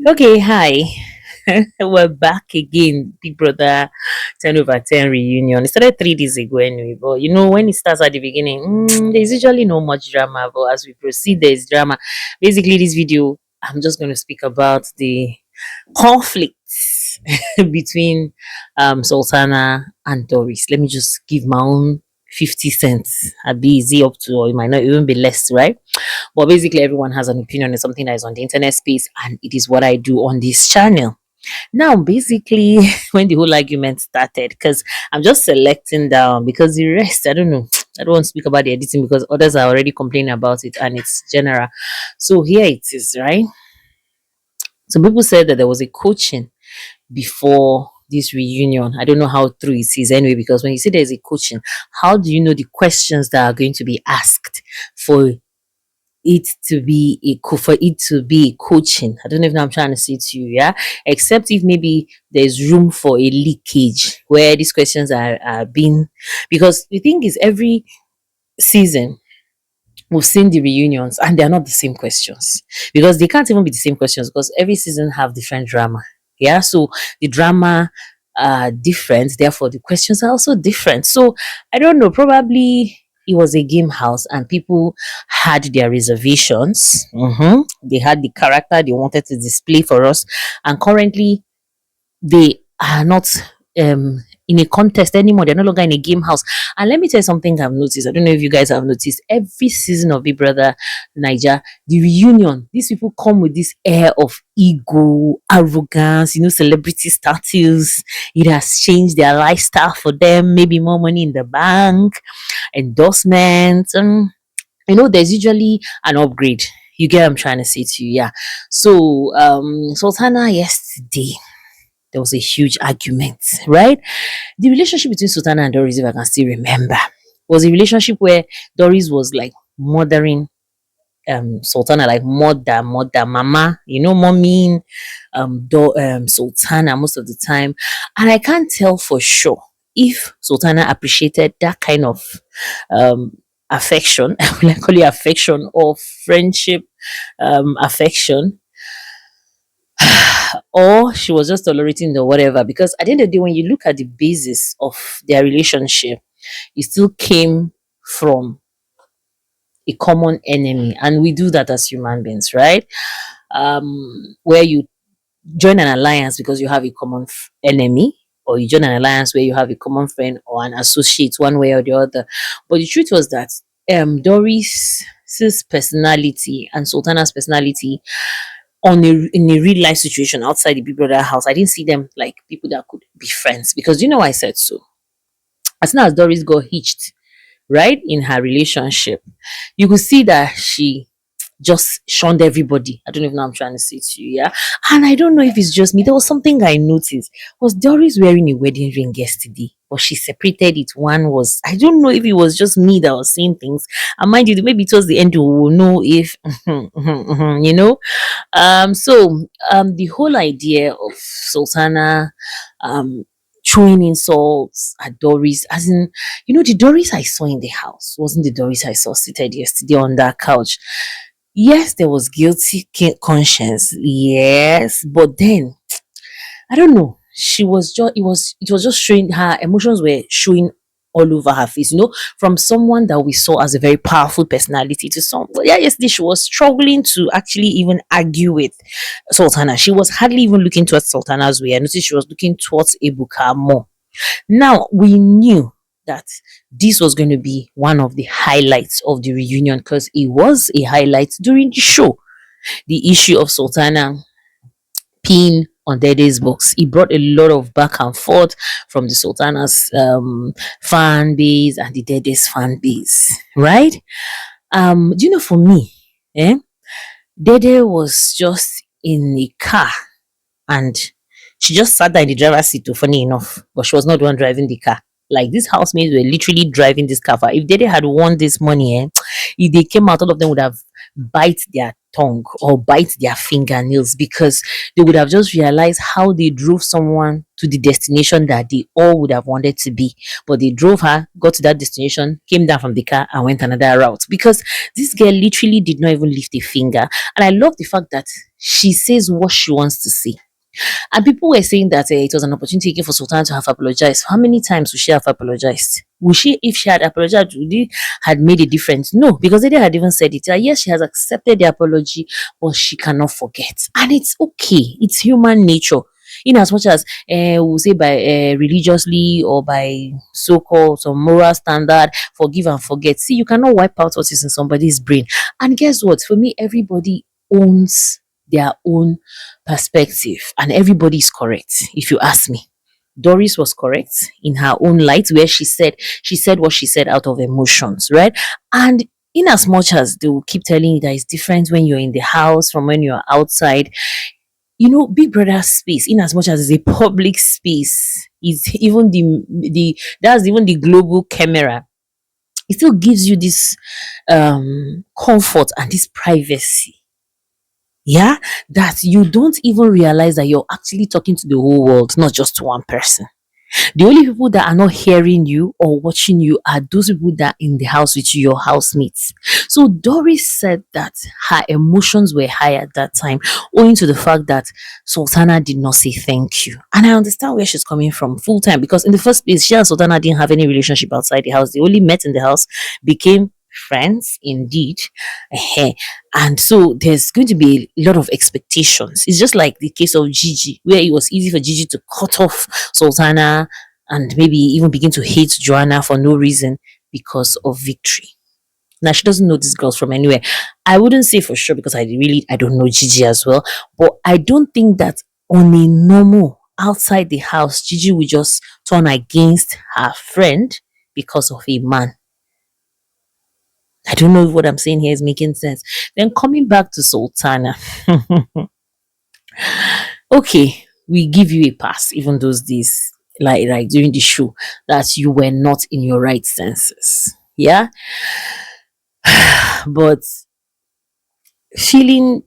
Okay, hi. We're back again, Big Brother 10 over 10 reunion. It started 3 days ago anyway, but when it starts at the beginning, there's usually no much drama, but as we proceed, there's drama. Basically, this video, I'm just going to speak about the conflicts between Sultana and Doris. Let me just give my own 50 cents. I'd be easy up to, or it might not even be less, right? But basically, everyone has an opinion on something that is on the internet space, and it is what I do on this channel. Now, basically, when the whole argument started, because I'm just selecting down because the rest, I don't know. I don't want to speak about the editing because others are already complaining about it and it's general. So here it is, right? So people said that there was a coaching before this reunion. I don't know how true it is anyway, because when you say there's a coaching, how do you know the questions that are going to be asked for for it to be a coaching? I don't know if I'm trying to say to you, yeah. Except if maybe there's room for a leakage where these questions are being, because the thing is every season we've seen the reunions and they're not the same questions, because they can't even be the same questions because every season have different drama. Yeah, so the drama are different, therefore the questions are also different. So I don't know, probably it was a game house and people had their reservations. They had the character they wanted to display for us, and currently they are not in a contest anymore. They're no longer in a game house. And let me tell you something I've noticed. I don't know if you guys have noticed. Every season of Big Brother Niger, the reunion, these people come with this air of ego, arrogance, celebrity status. It has changed their lifestyle for them. Maybe more money in the bank, endorsements. There's usually an upgrade. You get what I'm trying to say to you, yeah. So, Sultana yesterday, there was a huge argument, right? The relationship between Sultana and Doris, if I can still remember, was a relationship where Doris was like mothering Sultana, like mother, mama, mommy, Sultana most of the time. And I can't tell for sure if Sultana appreciated that kind of um affection, I will call it affection or friendship affection, or she was just tolerating the whatever. Because at the end of the day, when you look at the basis of their relationship, it still came from a common enemy, and we do that as human beings, right? Where you join an alliance because you have a common enemy, or you join an alliance where you have a common friend or an associate, one way or the other. But the truth was that Doris's personality and Sultana's personality in a real life situation outside the Big Brother house, I didn't see them like people that could be friends. Because you know why I said so? As soon as Doris got hitched, right, in her relationship, you could see that she just shunned everybody. I don't even know what I'm trying to say to you, yeah. And I don't know if it's just me. There was something I noticed. Was Doris wearing a wedding ring yesterday? Or she separated it. One was, I don't know if it was just me that was seeing things. And mind you, maybe towards the end we will know if you know. The whole idea of Sultana um throwing insults at Doris, as in, the Doris I saw in the house wasn't the Doris I saw seated yesterday on that couch. Yes, there was guilty conscience. Yes, but then I don't know. She was just it was just showing, her emotions were showing all over her face. From someone that we saw as a very powerful personality to some. But yeah, yesterday she was struggling to actually even argue with Sultana. She was hardly even looking towards Sultana's way. I noticed she was looking towards Ebuka more. Now, we knew that this was going to be one of the highlights of the reunion, because it was a highlight during the show. The issue of Sultana peeing on Dede's box. It brought a lot of back and forth from the Sultana's fan base and the Dede's fan base, right? For me, eh, Dede was just in a car and she just sat there in the driver's seat, too, funny enough, but she was not the one driving the car. Like, these housemates were literally driving this car. If Dede had won this money, if they came out, all of them would have bite their tongue or bite their fingernails, because they would have just realized how they drove someone to the destination that they all would have wanted to be. But they drove her, got to that destination, came down from the car, and went another route, because this girl literally did not even lift a finger. And I love the fact that She says what she wants to say. And people were saying that it was an opportunity again for Sultan to have apologized. How many times would she have apologized? Would she, if she had apologized, would it had made a difference? No, because they had even said it. Yes, she has accepted the apology, but she cannot forget. And it's okay. It's human nature. In as much as we'll say by religiously or by so-called some moral standard, forgive and forget. See, you cannot wipe out what is in somebody's brain. And guess what? For me, everybody owns their own perspective, and everybody is correct if you ask me. Doris was correct in her own light, where she said what she said out of emotions, right? And in as much as they will keep telling you that it's different when you're in the house from when you're outside, Big Brother space, in as much as it's a public space, is even the that's even the global camera. It still gives you this comfort and this privacy, yeah, that you don't even realize that you're actually talking to the whole world, not just to one person. The only people that are not hearing you or watching you are those people that are in the house with you, your housemates. So Doris said that her emotions were high at that time, owing to the fact that Sultana did not say thank you. And I understand where she's coming from full time, because in the first place, she and Sultana didn't have any relationship outside the house. They only met in the house, became friends indeed. Ehen. And so there's going to be a lot of expectations. It's just like the case of Gigi, where it was easy for Gigi to cut off Sultana and maybe even begin to hate Joanna for no reason because of victory. Now she doesn't know these girls from anywhere. I wouldn't say for sure, because I don't know Gigi as well. But I don't think that on a normal outside the house, Gigi will just turn against her friend because of a man. I don't know if what I'm saying here is making sense. Then coming back to Sultana, okay, we give you a pass, even those days, like during the show, that you were not in your right senses. Yeah, but feeling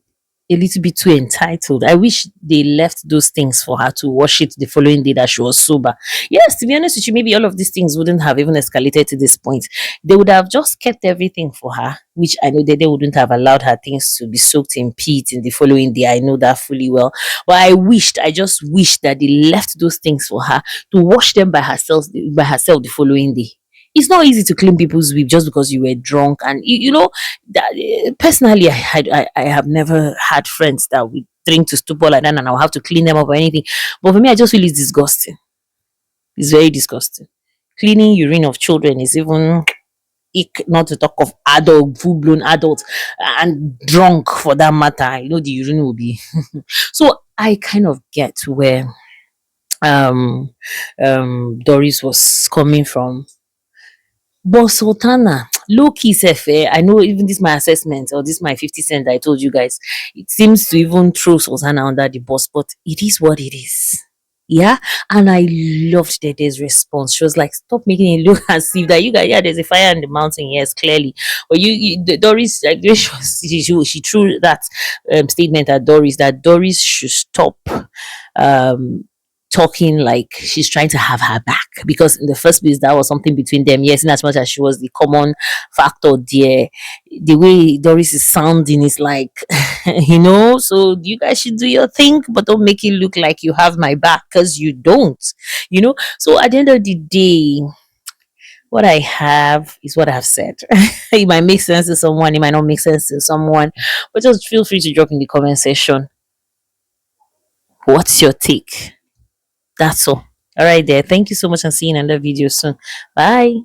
a little bit too entitled. I wish they left those things for her to wash it the following day that she was sober. Yes, to be honest with you, maybe all of these things wouldn't have even escalated to this point. They would have just kept everything for her, which I know that they wouldn't have allowed her things to be soaked in peat in the following day. I know that fully well. But I just wished that they left those things for her to wash them by herself the following day. It's not easy to clean people's weave just because you were drunk, and that personally, I have never had friends that would drink to stupor like that, and I'll have to clean them up or anything. But for me, I just feel it's disgusting. It's very disgusting. Cleaning urine of children is even ick, not to talk of adult, full blown adults, and drunk for that matter. The urine will be. So I kind of get where um Doris was coming from. But Sultana, low key sef, I know even this my assessment, or this my 50 cent I told you guys, it seems to even throw Sultana under the bus, but it is what it is. Yeah, and I loved Dede's response. She was like, "Stop making it look as if that you guys, yeah, there's a fire in the mountain." Yes, clearly, but Doris, like, she threw that statement at Doris, that Doris should stop um talking like she's trying to have her back, because in the first place that was something between them. Yes, in as much as she was the common factor there, the way Doris is sounding is like so you guys should do your thing, but don't make it look like you have my back, because you don't. So at the end of the day, what I have is what I've said. It might make sense to someone, it might not make sense to someone, but just feel free to drop in the comment section what's your take. That's all. All right, there. Thank you so much, and see you in another video soon. Bye.